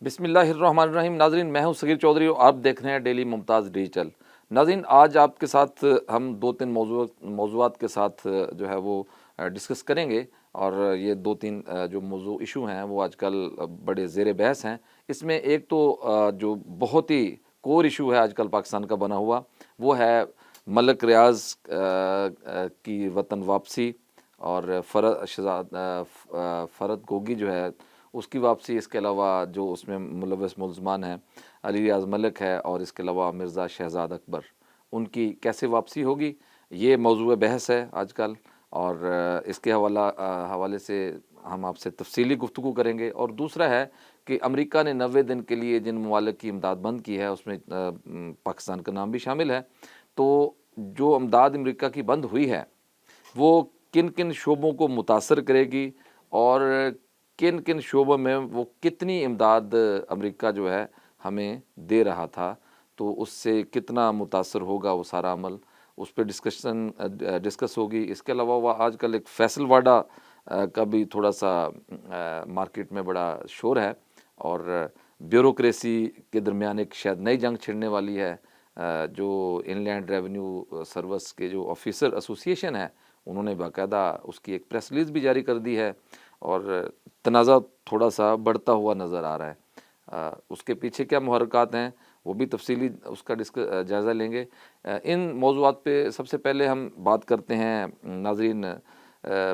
بسم اللہ الرحمن الرحیم۔ ناظرین، میں ہوں صغیر چودھری اور آپ دیکھ رہے ہیں ڈیلی ممتاز ڈیجیٹل۔ ناظرین، آج آپ کے ساتھ ہم دو تین موضوعات کے ساتھ جو ہے وہ ڈسکس کریں گے، اور یہ دو تین جو موضوع ایشو ہیں وہ آج کل بڑے زیر بحث ہیں۔ اس میں ایک تو جو بہت ہی کور ایشو ہے آج کل پاکستان کا بنا ہوا، وہ ہے ملک ریاض کی وطن واپسی، اور فرد گوگی جو ہے اس کی واپسی۔ اس کے علاوہ جو اس میں ملوث ملزمان ہیں، علی ریاض ملک ہے، اور اس کے علاوہ مرزا شہزاد اکبر، ان کی کیسے واپسی ہوگی، یہ موضوع بحث ہے آج کل۔ اور اس کے حوالے سے ہم آپ سے تفصیلی گفتگو کریں گے۔ اور دوسرا ہے کہ امریکہ نے 90 دن کے لیے جن ممالک کی امداد بند کی ہے، اس میں پاکستان کا نام بھی شامل ہے۔ تو جو امداد امریکہ کی بند ہوئی ہے وہ کن کن شعبوں کو متاثر کرے گی، اور کن کن شعبوں میں وہ کتنی امداد امریکہ جو ہے ہمیں دے رہا تھا، تو اس سے کتنا متاثر ہوگا وہ سارا عمل، اس پہ ڈسکس ہوگی۔ اس کے علاوہ وہ آج کل ایک فیصل واڈا کا بھی تھوڑا سا مارکیٹ میں بڑا شور ہے، اور بیوروکریسی کے درمیان ایک شاید نئی جنگ چھڑنے والی ہے۔ جو ان لینڈ ریونیو سروس کے جو آفیسر ایسوسی ایشن ہے، انہوں نے باقاعدہ اس کی ایک پریس ریلیز بھی جاری کر دی ہے، اور تنازع تھوڑا سا بڑھتا ہوا نظر آ رہا ہے۔ اس کے پیچھے کیا محرکات ہیں وہ بھی تفصیلی اس کا جائزہ لیں گے۔ ان موضوعات پہ سب سے پہلے ہم بات کرتے ہیں ناظرین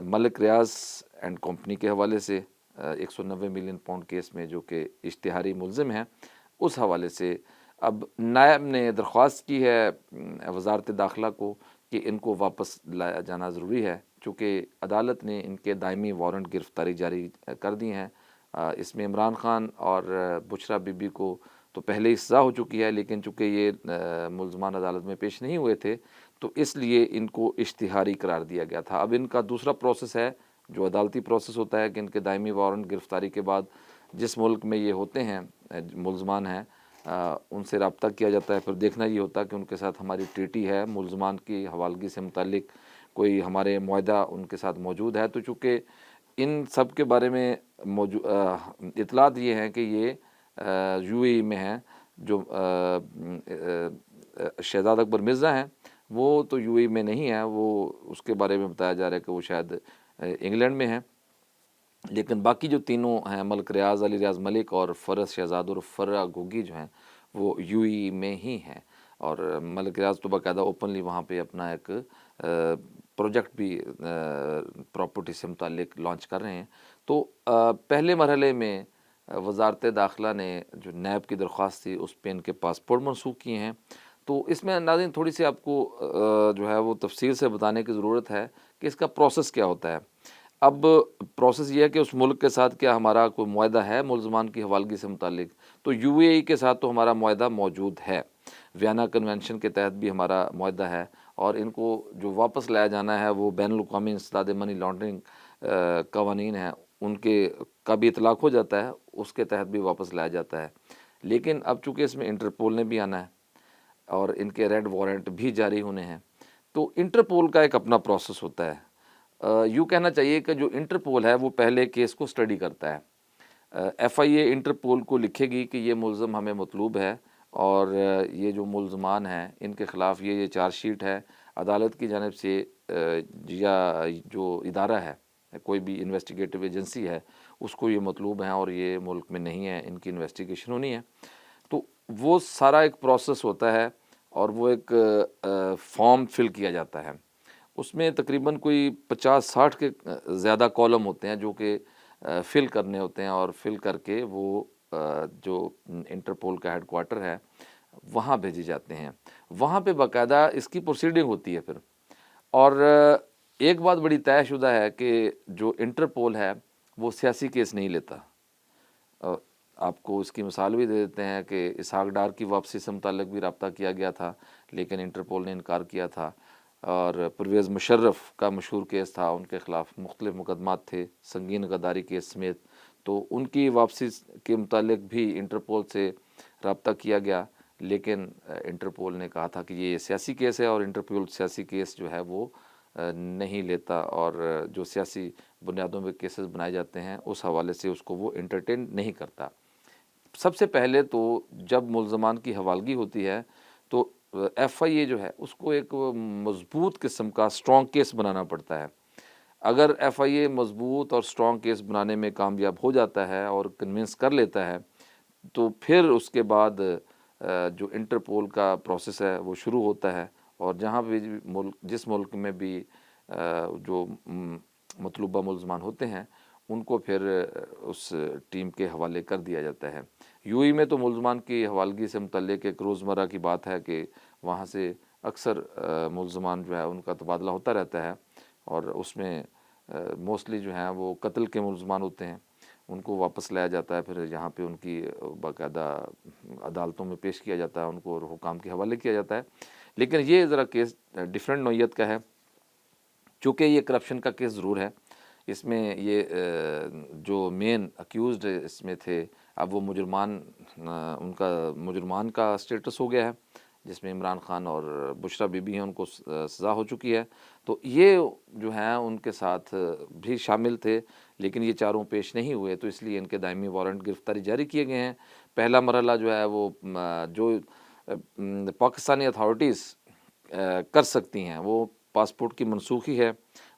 ملک ریاض اینڈ کمپنی کے حوالے سے، 190 ملین پاؤنڈ کیس میں جو کہ اشتہاری ملزم ہیں، اس حوالے سے اب نائب نے درخواست کی ہے وزارت داخلہ کو کہ ان کو واپس لایا جانا ضروری ہے، چونکہ عدالت نے ان کے دائمی وارنٹ گرفتاری جاری کر دی ہیں۔ اس میں عمران خان اور بشرا بی بی کو تو پہلے ہی سزا ہو چکی ہے، لیکن چونکہ یہ ملزمان عدالت میں پیش نہیں ہوئے تھے تو اس لیے ان کو اشتہاری قرار دیا گیا تھا۔ اب ان کا دوسرا پروسیس ہے جو عدالتی پروسیس ہوتا ہے کہ ان کے دائمی وارنٹ گرفتاری کے بعد جس ملک میں یہ ہوتے ہیں ملزمان ہیں، ان سے رابطہ کیا جاتا ہے۔ پھر دیکھنا یہ ہوتا ہے کہ ان کے ساتھ ہماری ٹریٹی ہے، ملزمان کی حوالگی سے متعلق کوئی ہمارے معاہدہ ان کے ساتھ موجود ہے۔ تو چونکہ ان سب کے بارے میں اطلاعات یہ ہیں کہ یہ یو اے ای میں ہیں، جو شہزاد اکبر مرزا ہیں وہ تو یو اے ای میں نہیں ہیں، وہ اس کے بارے میں بتایا جا رہا ہے کہ وہ شاید انگلینڈ میں ہیں، لیکن باقی جو تینوں ہیں ملک ریاض، علی ریاض ملک اور فرز شہزاد اور فرا گوگی جو ہیں وہ یو اے ای میں ہی ہیں۔ اور ملک ریاض تو باقاعدہ اوپنلی وہاں پہ اپنا ایک پروجیکٹ بھی پراپرٹی سے متعلق لانچ کر رہے ہیں۔ تو پہلے مرحلے میں وزارت داخلہ نے جو نیب کی درخواست تھی اس پہ ان کے پاسپورٹ منسوخ کیے ہیں۔ تو اس میں ناظرین تھوڑی سی آپ کو جو ہے وہ تفصیل سے بتانے کی ضرورت ہے کہ اس کا پروسیس کیا ہوتا ہے۔ اب پروسیس یہ ہے کہ اس ملک کے ساتھ کیا ہمارا کوئی معاہدہ ہے ملزمان کی حوالگی سے متعلق، تو یو اے ای کے ساتھ تو ہمارا معاہدہ موجود ہے، وینا کنونشن کے تحت بھی ہمارا معاہدہ ہے، اور ان کو جو واپس لایا جانا ہے وہ بین الاقوامی انسداد منی لانڈرنگ قوانین ہیں ان کے کا بھی اطلاق ہو جاتا ہے، اس کے تحت بھی واپس لایا جاتا ہے۔ لیکن اب چونکہ اس میں انٹرپول نے بھی آنا ہے اور ان کے ریڈ وارنٹ بھی جاری ہونے ہیں، تو انٹرپول کا ایک اپنا پروسیس ہوتا ہے۔ یوں کہنا چاہیے کہ جو انٹرپول ہے وہ پہلے کیس کو سٹڈی کرتا ہے۔ ایف آئی اے انٹرپول کو لکھے گی کہ یہ ملزم ہمیں مطلوب ہے، اور یہ جو ملزمان ہیں ان کے خلاف یہ چارج شیٹ ہے، عدالت کی جانب سے یا جو ادارہ ہے کوئی بھی انویسٹیگیٹو ایجنسی ہے اس کو یہ مطلوب ہیں اور یہ ملک میں نہیں ہے، ان کی انویسٹیگیشن ہونی ہے۔ تو وہ سارا ایک پروسیس ہوتا ہے، اور وہ ایک فارم فل کیا جاتا ہے۔ اس میں تقریباً کوئی 50-60 کے زیادہ کالم ہوتے ہیں جو کہ فل کرنے ہوتے ہیں، اور فل کر کے وہ جو انٹرپول کا ہیڈ کوارٹر ہے وہاں بھیجے جاتے ہیں۔ وہاں پہ باقاعدہ اس کی پروسیڈنگ ہوتی ہے پھر۔ اور ایک بات بڑی طے شدہ ہے کہ جو انٹرپول ہے وہ سیاسی کیس نہیں لیتا۔ آپ کو اس کی مثال بھی دے دیتے ہیں کہ اسحاق ڈار کی واپسی سے متعلق بھی رابطہ کیا گیا تھا، لیکن انٹرپول نے انکار کیا تھا۔ اور پرویز مشرف کا مشہور کیس تھا، ان کے خلاف مختلف مقدمات تھے سنگین غداری کیس سمیت، تو ان کی واپسی کے متعلق بھی انٹرپول سے رابطہ کیا گیا، لیکن انٹرپول نے کہا تھا کہ یہ سیاسی کیس ہے، اور انٹرپول سیاسی کیس جو ہے وہ نہیں لیتا، اور جو سیاسی بنیادوں پہ کیسز بنائے جاتے ہیں اس حوالے سے اس کو وہ انٹرٹین نہیں کرتا۔ سب سے پہلے تو جب ملزمان کی حوالگی ہوتی ہے تو ایف آئی اے جو ہے اس کو ایک مضبوط قسم کا اسٹرانگ کیس بنانا پڑتا ہے۔ اگر ایف آئی اے مضبوط اور اسٹرانگ کیس بنانے میں کامیاب ہو جاتا ہے اور کنونس کر لیتا ہے تو پھر اس کے بعد جو انٹرپول کا پروسیس ہے وہ شروع ہوتا ہے، اور جہاں بھی جس ملک میں بھی جو مطلوبہ ملزمان ہوتے ہیں ان کو پھر اس ٹیم کے حوالے کر دیا جاتا ہے۔ یو اے میں تو ملزمان کی حوالگی سے متعلق ایک روزمرہ کی بات ہے کہ وہاں سے اکثر ملزمان جو ہے ان کا تبادلہ ہوتا رہتا ہے، اور اس میں موسٹلی جو ہیں وہ قتل کے ملزمان ہوتے ہیں، ان کو واپس لایا جاتا ہے، پھر یہاں پہ ان کی باقاعدہ عدالتوں میں پیش کیا جاتا ہے، ان کو حکام کے حوالے کیا جاتا ہے۔ لیکن یہ ذرا کیس ڈیفرنٹ نوعیت کا ہے، چونکہ یہ کرپشن کا کیس ضرور ہے۔ اس میں یہ جو مین اکیوزڈ اس میں تھے، اب وہ مجرمان ان کا مجرمان کا سٹیٹس ہو گیا ہے، جس میں عمران خان اور بشرا بی بی ہیں، ان کو سزا ہو چکی ہے، تو یہ جو ہیں ان کے ساتھ بھی شامل تھے، لیکن یہ چاروں پیش نہیں ہوئے، تو اس لیے ان کے دائمی وارنٹ گرفتاری جاری کیے گئے ہیں۔ پہلا مرحلہ جو ہے وہ جو پاکستانی اتھارٹیز کر سکتی ہیں وہ پاسپورٹ کی منسوخی ہے،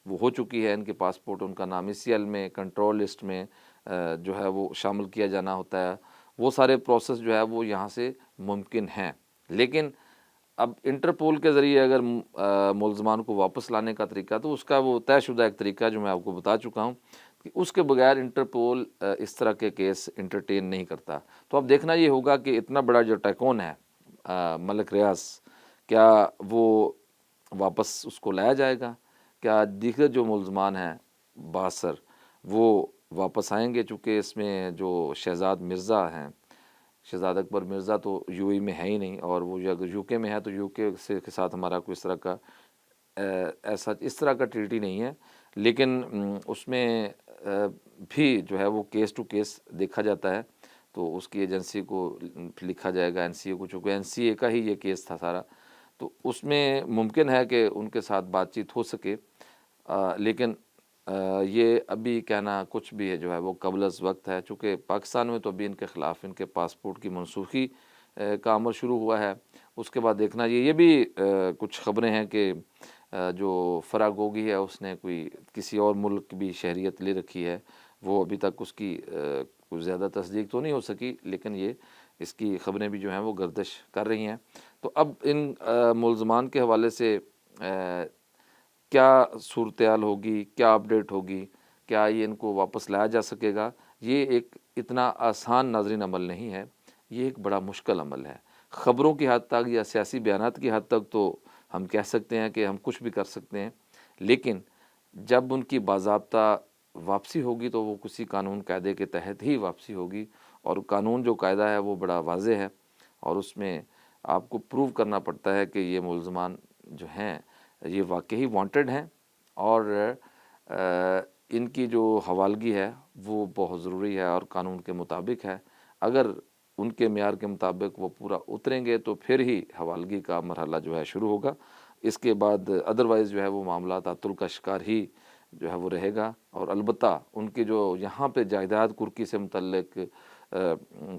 وہ ہو چکی ہے، ان کے پاسپورٹ ان کا نام سی ایل میں کنٹرول لسٹ میں جو ہے وہ شامل کیا جانا ہوتا ہے، وہ سارے پروسیس جو ہے وہ یہاں سے ممکن ہیں۔ لیکن اب انٹرپول کے ذریعے اگر ملزمان کو واپس لانے کا طریقہ، تو اس کا وہ طے شدہ ایک طریقہ جو میں آپ کو بتا چکا ہوں کہ اس کے بغیر انٹرپول اس طرح کے کیس انٹرٹین نہیں کرتا۔ تو اب دیکھنا یہ ہوگا کہ اتنا بڑا جو ٹائکون ہے ملک ریاض، کیا وہ واپس اس کو لایا جائے گا؟ کیا دیگر جو ملزمان ہیں باثر وہ واپس آئیں گے؟ چونکہ اس میں جو شہزاد مرزا ہیں، شہزاد اکبر مرزا تو یو اے میں ہے ہی نہیں، اور وہ اگر یو کے میں ہے تو یو کے کے ساتھ ہمارا کوئی اس طرح کا اس طرح کا ٹریٹی نہیں ہے، لیکن اس میں بھی جو ہے وہ کیس ٹو کیس دیکھا جاتا ہے، تو اس کی ایجنسی کو لکھا جائے گا این سی اے کو، چونکہ این سی اے کا ہی یہ کیس تھا سارا، تو اس میں ممکن ہے کہ ان کے ساتھ بات چیت ہو سکے، لیکن یہ ابھی کہنا کچھ بھی ہے جو ہے وہ قبل از وقت ہے، چونکہ پاکستان میں تو ابھی ان کے خلاف ان کے پاسپورٹ کی منسوخی کا عمل شروع ہوا ہے۔ اس کے بعد دیکھنا یہ بھی کچھ خبریں ہیں کہ جو فرا گوگی ہے اس نے کسی اور ملک کی بھی شہریت لے رکھی ہے، وہ ابھی تک اس کی کوئی زیادہ تصدیق تو نہیں ہو سکی، لیکن یہ اس کی خبریں بھی جو ہیں وہ گردش کر رہی ہیں۔ تو اب ان ملزمان کے حوالے سے کیا صورتحال ہوگی، کیا اپڈیٹ ہوگی، کیا یہ ان کو واپس لایا جا سکے گا؟ یہ ایک اتنا آسان ناظرین عمل نہیں ہے، یہ ایک بڑا مشکل عمل ہے۔ خبروں کی حد تک یا سیاسی بیانات کی حد تک تو ہم کہہ سکتے ہیں کہ ہم کچھ بھی کر سکتے ہیں، لیکن جب ان کی باضابطہ واپسی ہوگی تو وہ کسی قانون قاعدے کے تحت ہی واپسی ہوگی، اور قانون جو قاعدہ ہے وہ بڑا واضح ہے، اور اس میں آپ کو پروو کرنا پڑتا ہے کہ یہ ملزمان جو ہیں یہ واقعی وانٹڈ ہیں، اور ان کی جو حوالگی ہے وہ بہت ضروری ہے اور قانون کے مطابق ہے۔ اگر ان کے معیار کے مطابق وہ پورا اتریں گے تو پھر ہی حوالگی کا مرحلہ جو ہے شروع ہوگا، اس کے بعد ادروائز جو ہے وہ معاملہ تعطل کا شکار ہی جو ہے وہ رہے گا۔ اور البتہ ان کی جو یہاں پہ جائیداد کرکی سے متعلق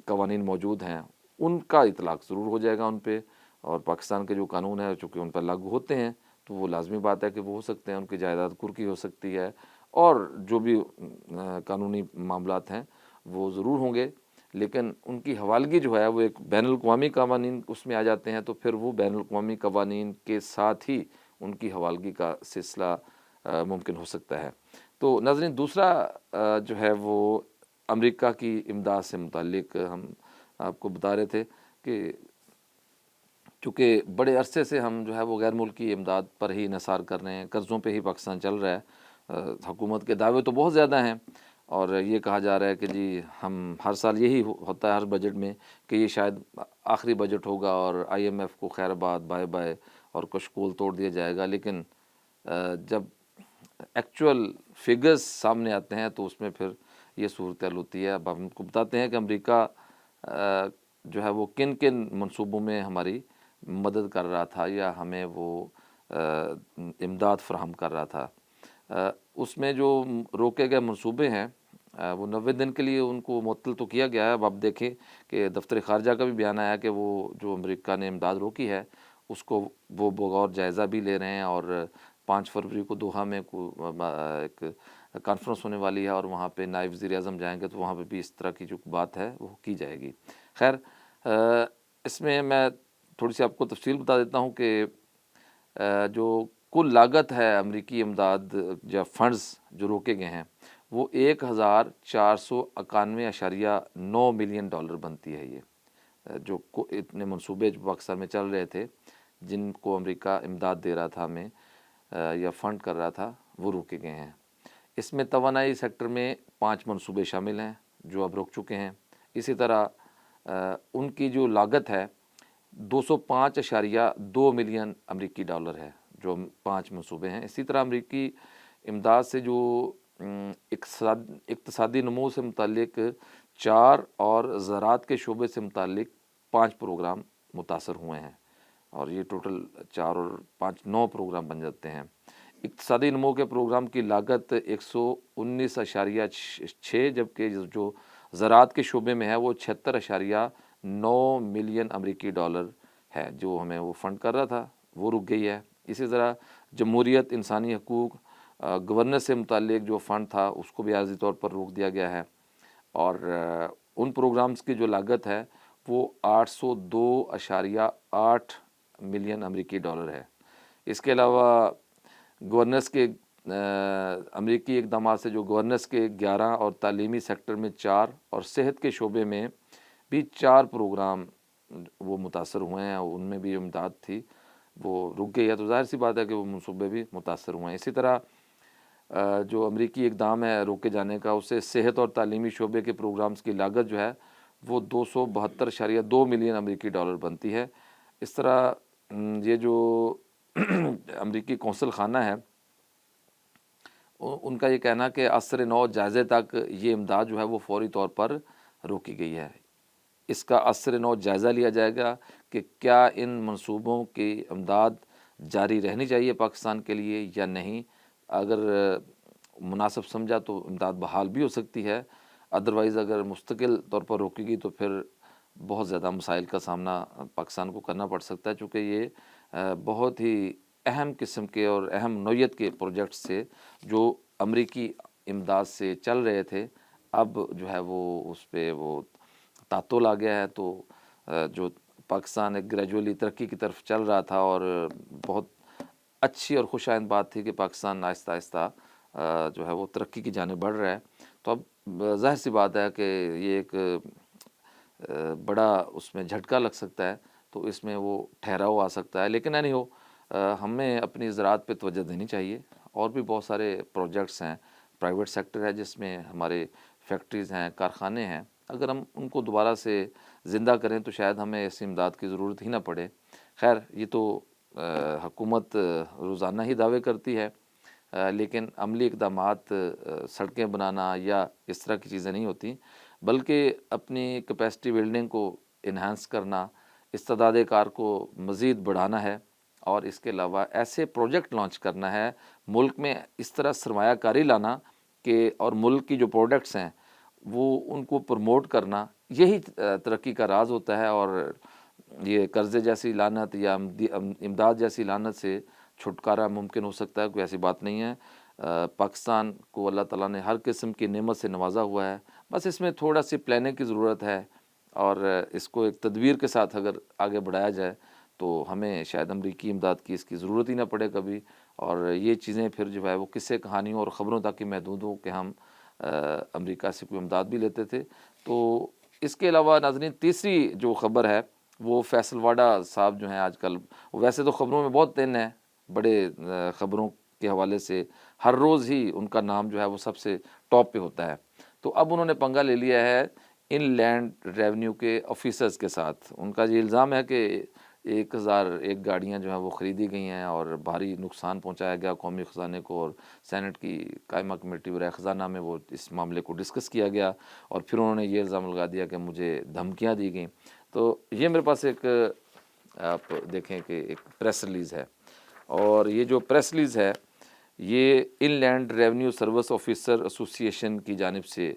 قوانین موجود ہیں ان کا اطلاق ضرور ہو جائے گا ان پہ، اور پاکستان کے جو قانون ہے چونکہ ان پر لاگو ہوتے ہیں تو وہ لازمی بات ہے کہ وہ ہو سکتے ہیں، ان کی جائیداد کرکی ہو سکتی ہے، اور جو بھی قانونی معاملات ہیں وہ ضرور ہوں گے، لیکن ان کی حوالگی جو ہے وہ ایک بین الاقوامی قوانین اس میں آ جاتے ہیں، تو پھر وہ بین الاقوامی قوانین کے ساتھ ہی ان کی حوالگی کا سلسلہ ممکن ہو سکتا ہے۔ تو ناظرین، دوسرا جو ہے وہ امریکہ کی امداد سے متعلق ہم آپ کو بتا رہے تھے کہ چونکہ بڑے عرصے سے ہم جو ہے وہ غیر ملکی امداد پر ہی انحصار کر رہے ہیں، قرضوں پہ ہی پاکستان چل رہا ہے، حکومت کے دعوے تو بہت زیادہ ہیں، اور یہ کہا جا رہا ہے کہ جی ہم ہر سال یہی ہوتا ہے ہر بجٹ میں کہ یہ شاید آخری بجٹ ہوگا اور آئی ایم ایف کو خیر آباد بائے بائے اور کشکول توڑ دیا جائے گا، لیکن جب ایکچول فگرز سامنے آتے ہیں تو اس میں پھر یہ صورتحال ہوتی ہے۔ اب ہم کو بتاتے ہیں کہ امریکہ جو ہے وہ کن کن منصوبوں میں ہماری مدد کر رہا تھا یا ہمیں وہ امداد فراہم کر رہا تھا۔ اس میں جو روکے گئے منصوبے ہیں وہ 90 دن کے لیے ان کو معطل تو کیا گیا ہے۔ اب آپ دیکھیں کہ دفتر خارجہ کا بھی بیان آیا کہ وہ جو امریکہ نے امداد روکی ہے اس کو وہ بغور جائزہ بھی لے رہے ہیں، اور 5 فروری کو دوحہ میں ایک کانفرنس ہونے والی ہے، اور وہاں پہ نائب وزیر اعظم جائیں گے تو وہاں پہ بھی اس طرح کی جو بات ہے وہ کی جائے گی۔ خیر اس میں تھوڑی سی آپ کو تفصیل بتا دیتا ہوں کہ جو کل لاگت ہے امریکی امداد یا فنڈز جو روکے گئے ہیں وہ 1491.9 ملین ڈالر بنتی ہے۔ یہ جو اتنے منصوبے جو پاکستان میں چل رہے تھے جن کو امریکہ امداد دے رہا تھا ہمیں یا فنڈ کر رہا تھا، وہ روکے گئے ہیں۔ اس میں توانائی سیکٹر میں 5 منصوبے شامل ہیں جو اب رک چکے ہیں۔ اسی طرح ان کی جو لاگت ہے 205.2 ملین امریکی ڈالر ہے جو 5 منصوبے ہیں۔ اسی طرح امریکی امداد سے جو اقتصادی نمو سے متعلق 4 اور زراعت کے شعبے سے متعلق 5 پروگرام متاثر ہوئے ہیں، اور یہ ٹوٹل 4 اور 5 9 پروگرام بن جاتے ہیں۔ اقتصادی نمو کے پروگرام کی لاگت 119.6، جبکہ جو زراعت کے شعبے میں ہے وہ 76.9 ملین امریکی ڈالر ہے جو ہمیں وہ فنڈ کر رہا تھا، وہ رک گئی ہے۔ اسی طرح جمہوریت، انسانی حقوق، گورننس سے متعلق جو فنڈ تھا اس کو بھی عارضی طور پر روک دیا گیا ہے، اور ان پروگرامز کی جو لاگت ہے وہ 802.8 ملین امریکی ڈالر ہے۔ اس کے علاوہ گورننس کے امریکی اقدامات سے جو گورننس کے 11 اور تعلیمی سیکٹر میں 4 اور صحت کے شعبے میں بھی 4 پروگرام وہ متاثر ہوئے ہیں، ان میں بھی امداد تھی وہ رک گئی ہے، تو ظاہر سی بات ہے کہ وہ منصوبے بھی متاثر ہوئے ہیں۔ اسی طرح جو امریکی اقدام ہے روکے جانے کا، اس سے صحت اور تعلیمی شعبے کے پروگرامز کی لاگت جو ہے وہ 272.2 ملین امریکی ڈالر بنتی ہے۔ اس طرح یہ جو امریکی کونسل خانہ ہے ان کا یہ کہنا کہ عصر نو جائزے تک یہ امداد جو ہے وہ فوری طور پر روکی گئی ہے۔ اس کا عصر نو جائزہ لیا جائے گا کہ کیا ان منصوبوں کی امداد جاری رہنی چاہیے پاکستان کے لیے یا نہیں۔ اگر مناسب سمجھا تو امداد بحال بھی ہو سکتی ہے، ادروائز اگر مستقل طور پر روکی گئی تو پھر بہت زیادہ مسائل کا سامنا پاکستان کو کرنا پڑ سکتا ہے، چونکہ یہ بہت ہی اہم قسم کے اور اہم نوعیت کے پروجیکٹس تھے جو امریکی امداد سے چل رہے تھے۔ اب جو ہے وہ اس پہ وہ تعطل آ گیا ہے، تو جو پاکستان ایک گریجولی ترقی کی طرف چل رہا تھا اور بہت اچھی اور خوش آئند بات تھی کہ پاکستان آہستہ آہستہ جو ہے وہ ترقی کی جانب بڑھ رہا ہے، تو اب ظاہر سی بات ہے کہ یہ ایک بڑا اس میں جھٹکا لگ سکتا ہے، تو اس میں وہ ٹھہراؤ آ سکتا ہے۔ لیکن نہیں ہو، ہمیں اپنی زراعت پہ توجہ دینی چاہیے، اور بھی بہت سارے پروجیکٹس ہیں، پرائیویٹ سیکٹر ہے جس میں ہمارے فیکٹریز ہیں، کارخانے ہیں، اگر ہم ان کو دوبارہ سے زندہ کریں تو شاید ہمیں ایسی امداد کی ضرورت ہی نہ پڑے۔ خیر یہ تو حکومت روزانہ ہی دعوے کرتی ہے، لیکن عملی اقدامات سڑکیں بنانا یا اس طرح کی چیزیں نہیں ہوتی، بلکہ اپنی کیپیسٹی بلڈنگ کو انہانس کرنا، استعداد کار کو مزید بڑھانا ہے، اور اس کے علاوہ ایسے پروجیکٹ لانچ کرنا ہے، ملک میں اس طرح سرمایہ کاری لانا کہ اور ملک کی جو پروڈکٹس ہیں وہ ان کو پروموٹ کرنا، یہی ترقی کا راز ہوتا ہے۔ اور یہ قرضے جیسی لعنت یا امداد جیسی لعنت سے چھٹکارا ممکن ہو سکتا ہے، کوئی ایسی بات نہیں ہے۔ پاکستان کو اللہ تعالیٰ نے ہر قسم کی نعمت سے نوازا ہوا ہے، بس اس میں تھوڑا سی پلاننگ کی ضرورت ہے، اور اس کو ایک تدبیر کے ساتھ اگر آگے بڑھایا جائے تو ہمیں شاید امریکی امداد کی اس کی ضرورت ہی نہ پڑے کبھی، اور یہ چیزیں پھر جو ہے وہ قصے کہانیوں اور خبروں تک ہی محدود ہو کہ ہم امریکہ سے کوئی امداد بھی لیتے تھے۔ تو اس کے علاوہ ناظرین تیسری جو خبر ہے وہ فیصل واڈا صاحب جو ہیں آج کل، ویسے تو خبروں میں بہت دن ہیں، بڑے خبروں کے حوالے سے ہر روز ہی ان کا نام جو ہے وہ سب سے ٹاپ پہ ہوتا ہے، تو اب انہوں نے پنگا لے لیا ہے ان لینڈ ریونیو کے آفیسرز کے ساتھ۔ ان کا یہ الزام ہے کہ 1001 گاڑیاں جو ہیں وہ خریدی گئی ہیں اور بھاری نقصان پہنچایا گیا قومی خزانے کو، اور سینٹ کی قائمہ کمیٹی برائے خزانہ میں وہ اس معاملے کو ڈسکس کیا گیا، اور پھر انہوں نے یہ الزام لگا دیا کہ مجھے دھمکیاں دی گئیں۔ تو یہ میرے پاس ایک آپ دیکھیں کہ ایک پریس ریلیز ہے، اور یہ جو پریس ریلیز ہے یہ ان لینڈ ریونیو سروس آفیسر ایسوسی ایشن کی جانب سے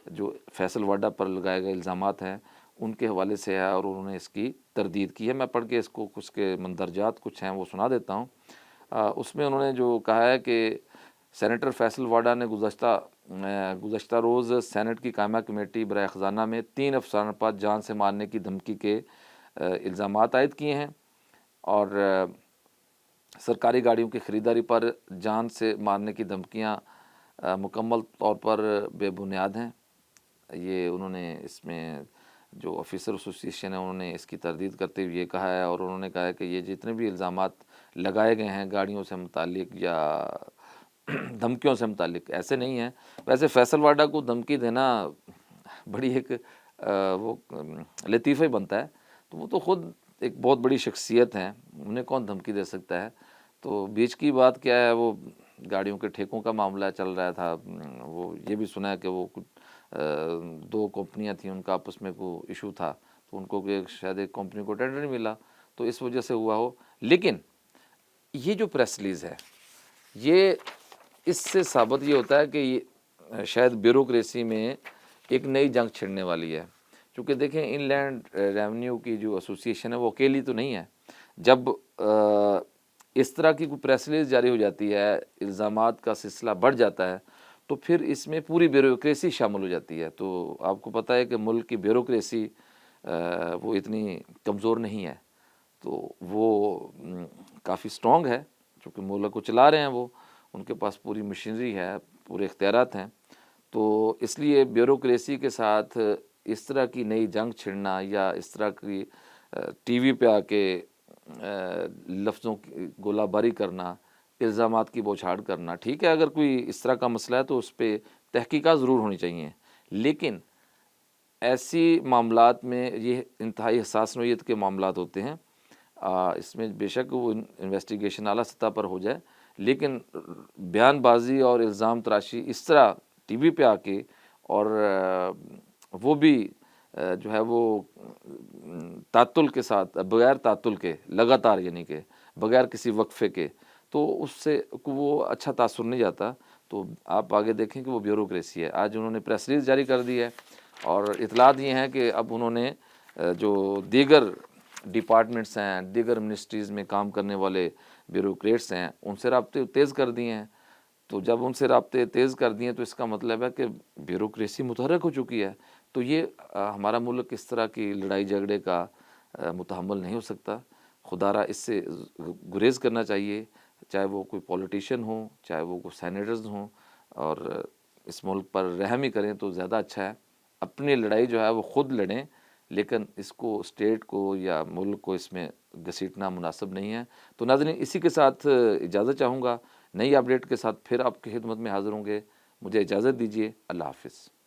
جو فیصل واڈا پر لگائے گئے الزامات ہیں ان کے حوالے سے ہے، اور انہوں نے اس کی تردید کی ہے۔ میں پڑھ کے اس کو کچھ کے مندرجات کچھ ہیں وہ سنا دیتا ہوں۔ اس میں انہوں نے جو کہا ہے کہ سینیٹر فیصل واڈا نے گزشتہ روز سینٹ کی قائمہ کمیٹی برائے خزانہ میں 3 افسران پر جان سے مارنے کی دھمکی کے الزامات عائد کیے ہیں، اور سرکاری گاڑیوں کی خریداری پر جان سے مارنے کی دھمکیاں مکمل طور پر بے بنیاد ہیں۔ یہ انہوں نے اس میں جو آفیسر ایسوسی ایشن ہے انہوں نے اس کی تردید کرتے ہوئے یہ کہا ہے، اور انہوں نے کہا ہے کہ یہ جتنے بھی الزامات لگائے گئے ہیں گاڑیوں سے متعلق یا دھمکیوں سے متعلق، ایسے نہیں ہیں۔ ویسے فیصل واڈا کو دھمکی دینا بڑی ایک وہ لطیفہ ہی بنتا ہے، تو وہ تو خود ایک بہت بڑی شخصیت ہیں، انہیں کون دھمکی دے سکتا ہے۔ تو بیچ کی بات کیا ہے، وہ گاڑیوں کے ٹھیکوں کا معاملہ چل رہا تھا، وہ یہ بھی سنا ہے کہ وہ کچھ 2 کمپنیاں تھیں، ان کا آپس میں کوئی ایشو تھا، تو ان کو شاید ایک کمپنی کو ٹینڈر نہیں ملا، تو اس وجہ سے ہوا ہو۔ لیکن یہ جو پریس ریلیز ہے، یہ اس سے ثابت یہ ہوتا ہے کہ یہ شاید بیوروکریسی میں ایک نئی جنگ چھڑنے والی ہے، چونکہ دیکھیں ان لینڈ ریونیو کی جو ایسوسی ایشن ہے وہ اکیلی تو نہیں ہے۔ جب اس طرح کی کوئی پریس ریلیز جاری ہو جاتی ہے، الزامات کا سلسلہ بڑھ جاتا ہے، تو پھر اس میں پوری بیوروکریسی شامل ہو جاتی ہے۔ تو آپ کو پتہ ہے کہ ملک کی بیوروکریسی وہ اتنی کمزور نہیں ہے، تو وہ کافی سٹرونگ ہے، چونکہ ملک کو چلا رہے ہیں وہ، ان کے پاس پوری مشینری ہے، پورے اختیارات ہیں۔ تو اس لیے بیوروکریسی کے ساتھ اس طرح کی نئی جنگ چھڑنا یا اس طرح کی ٹی وی پہ آ کے لفظوں کی گولہ باری کرنا، الزامات کی بوچھاڑ کرنا، ٹھیک ہے اگر کوئی اس طرح کا مسئلہ ہے تو اس پہ تحقیقات ضرور ہونی چاہیے، لیکن ایسی معاملات میں یہ انتہائی حساس نوعیت کے معاملات ہوتے ہیں، اس میں بے شک وہ انویسٹیگیشن اعلیٰ سطح پر ہو جائے، لیکن بیان بازی اور الزام تراشی اس طرح ٹی وی پہ آ کے، اور وہ بھی جو ہے وہ تعطل کے ساتھ، بغیر تعطل کے لگاتار، یعنی کہ بغیر کسی وقفے کے، تو اس سے وہ اچھا تاثر نہیں جاتا۔ تو آپ آگے دیکھیں کہ وہ بیوروکریسی ہے۔ آج انہوں نے پریس ریلیز جاری کر دی ہے، اور اطلاعات یہ ہیں کہ اب انہوں نے جو دیگر ڈپارٹمنٹس ہیں، دیگر منسٹریز میں کام کرنے والے بیوروکریٹس ہیں، ان سے رابطے تیز کر دیے ہیں۔ تو جب ان سے رابطے تیز کر دیے تو اس کا مطلب ہے کہ بیوروکریسی متحرک ہو چکی ہے، تو یہ ہمارا ملک اس طرح کی لڑائی جھگڑے کا متحمل نہیں ہو سکتا۔ خدا را اس سے گریز کرنا چاہیے، چاہے وہ کوئی پولیٹیشین ہوں، چاہے وہ کوئی سینیٹرز ہوں، اور اس ملک پر رحم ہی کریں تو زیادہ اچھا ہے۔ اپنی لڑائی جو ہے وہ خود لڑیں، لیکن اس کو اسٹیٹ کو یا ملک کو اس میں گھسیٹنا مناسب نہیں ہے۔ تو ناظرین، اسی کے ساتھ اجازت چاہوں گا، نئی اپڈیٹ کے ساتھ پھر آپ کی خدمت میں حاضر ہوں گے۔ مجھے اجازت دیجیے، اللہ حافظ۔